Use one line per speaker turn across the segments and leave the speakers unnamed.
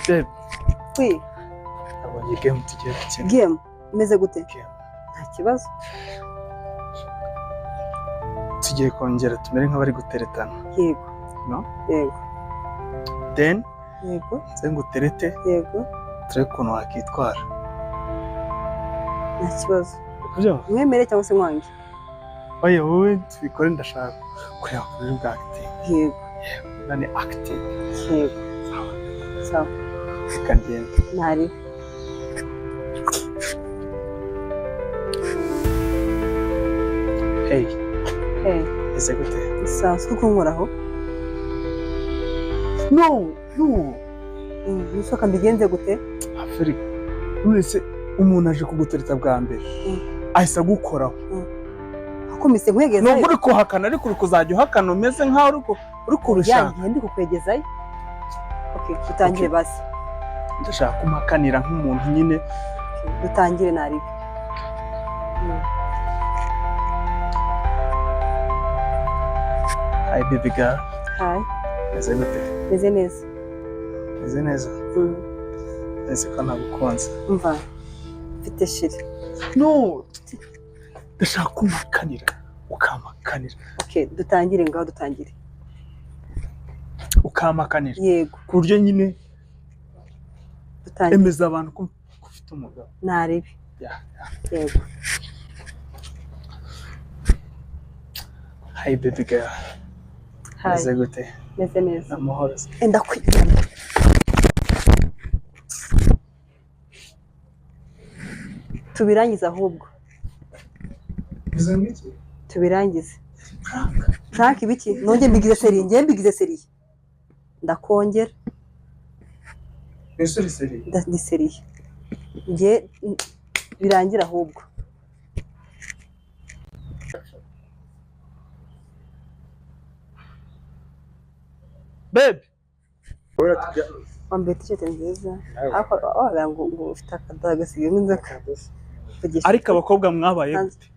Babe.
Oui.
Abonye game tugiye gukina.
Game imeze gute?
Game.
Nta kibazo.
Tugiye kongera tumere nk'abari guteretana.
Yego.
No?
Yego.
Then
Yego.
nze nguterete.
Yego.
Turebe ukuntu wakitwara.
Nta kibazo.
Kubyo?
Mwemere cyangwa se mwange?
Oya wowe tubikore ndashaka kureba kuri bwa acting.
Yego.
Nani acting.
Yego. Sawa.
Kagenda.
Nari.
Hey.
Hey.
Ese gute?
Sawa, suko nkoraho.
No.
Nushaka mbigenze gute?
Afrika. Uretse umuntu aje kugutereta bwa mbere. Ahise gukoraho.
Akomise nkwegeza.
No muri kuhakana ariko uri kuzajya uhakana umeze nkaho uri kurushaka.
Yanjye ndi kukwegezayo. Okay, dutangire basi.
Ndashaka kumakanira nk'umuntu nyine.
Dutangire nari.
Hi baby girl.
Hi.
Ese gute?
Meze neza.
Meze neza. Ese ko nagukunze.
Umva. Mfite shiri.
No. Ndashaka kumakanira. Ukamakanira.
Okay, dutangire ngaho dutangire.
Ukamakanira.
Yego.
Ku buryo nyine
dutangire.
Emeza abantu ko ufite umugabo.
Naribi.
Yeah.
Yego.
Hi baby girl.
Hi.
Meze gute?
Meze neza.
Amahoro.
Enda kwigana. Tubirangiza ahubwo.
Bizangiki?
Tubirangize. Frank ibiki? Nonge mbigize seri, nge mbigize seri. Ndakongera.
Ese seri?
Ndi seri. Nge birangira ahubwo.
Babe.
Wambaye t-shirt nziza. Ngo ufite akadaga sige nk'inzaka.
Ariko abakobwa mwabaye gute?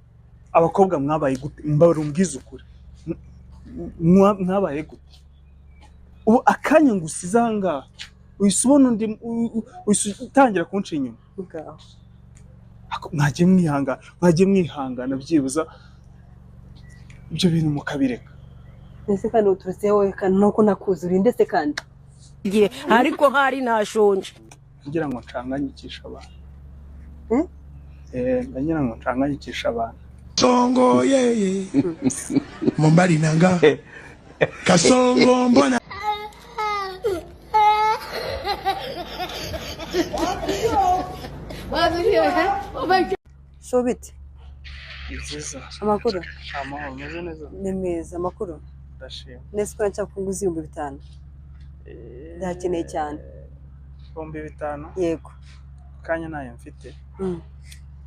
Abakobwa mwabaye gute? Mbarumbwiza ukuri. Mwabaye gute? Ubu akanya ngusiza hanga. Uyisubona undi utangira kunca inyuma.
Ngaho.
Mwagiye mwihangana byibuza ibyo bintu mukabireka.
Ese kandi uturutse wowe kandi nuko nakuzura ndetse kandi
ariko hari ntashonje
ngira ngo ncanganyikisha abantu. Ngira ngo ncanganyikisha abantu.
Songo yeye Mombali nanga Kasongo mbona
Shobiti.
Nziza.
Amakuru.
Amahoro meze neza.
Ni meza amakuru.
Ndashima.
Nese ko nshaka kunguza 5,000. Ndakeneye cyane.
5,000?
Yego.
Kanya nayo mfite.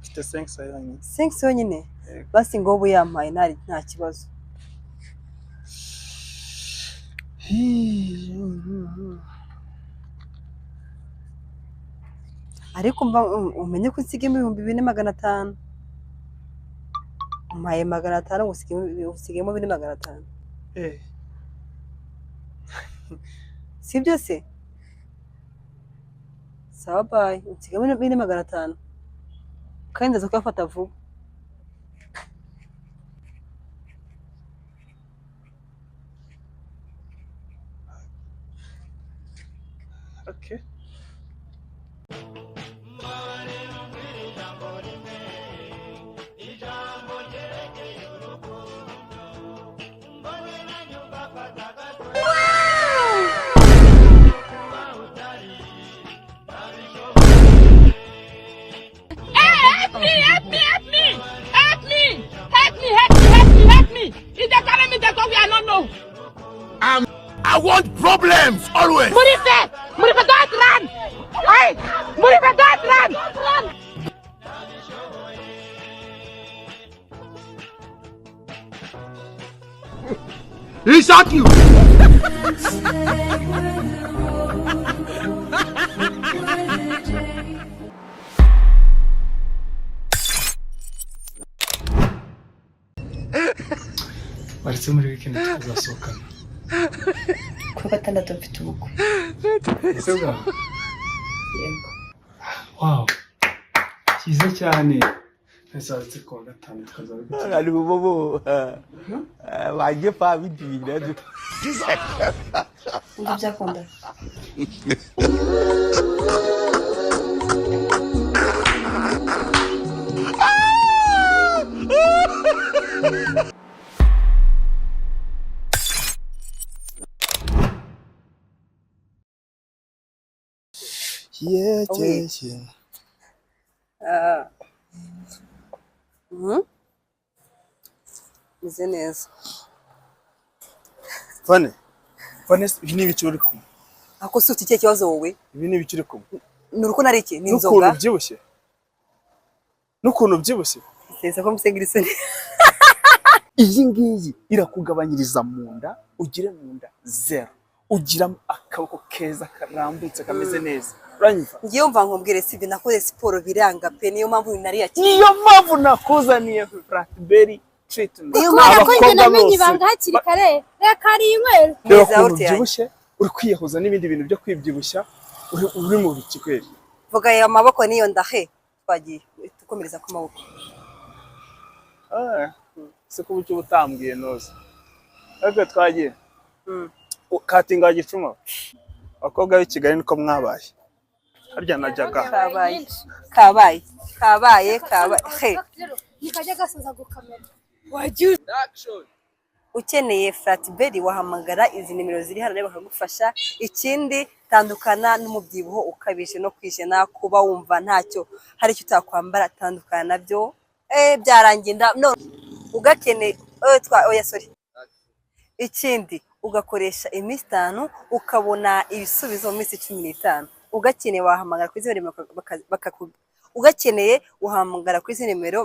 Mfite 5 yonyine.
5 yonyine. Basi ngo ubu yampaye nta kibazo. Ariko mba umenye ko nsigemo 2,500. Umpaye 500 ngo usigemo 2,500. Sibyo se? Sawa bye. Unsigemo 2,500. Kandi ndaza kuyafata vuba.
Okay.
I want problems always.
Murife, don't run! Hey, Murife, don't run!
He shot you.
Baretse muri weekend tuzasohokana.
Kuko 6 mfite ubukwe.
Ese bwa
yego
wow cyiza cyane ntazaretse ku wa gatanu tukazabikora
ari bobo baje pa bidira
ngo byakunda Meze neza.
Vanessa ibi ni ibiki uri kumwe
Ako si uti kibazo wowe?
ibi ni ibiki uri kumwe
Nuruko nari iki? Ni inzoga.
N'ukuntu byibushye
Sesa ko musengirisoni.
iyi ngiyi irakugabanyiriza mu nda ugire mu nda zero ugira akaboko keza karambutse kameze neza uranyumva
Ngiye umva nkubwire sibi nakoze siporo biranga pe niyo mpamvu nari yaki.
niyo mpamvu nakuzaniye blackberry treatment
Niyo
mpamvu ko njye namenye ibanga hakiri kare reka ari inywero
reba ukuntu ubyibushye uri kwiyahuza n'ibindi bintu byo kwibyibushya uri mu biki kweli
Vuga ya maboko niyo ndahe twagiye tukomereza ku maboko.
se ko bucyo butambwiye noze ariko twagiye katinga gicuma abakobwa b'i Kigali niko mwabaye harya najyaga
kabaye he
nikajya gasoza gukamera
ukeneye flatberry wahamagara izi nimero ziri hano bakagufasha ikindi tandukana n'umubyibuho ukabije no kwishena kuba wumva ntacyo hari icyo utakwambara tandukana nabyo byaranginda no ugakeneye sorry ikindi ugakoresha iminsi 5 ukabona ibisubizo mu minsi 15 ugakeneye wahamagara kuri izo nimero ugakeneye uhamagara kuri izo nimero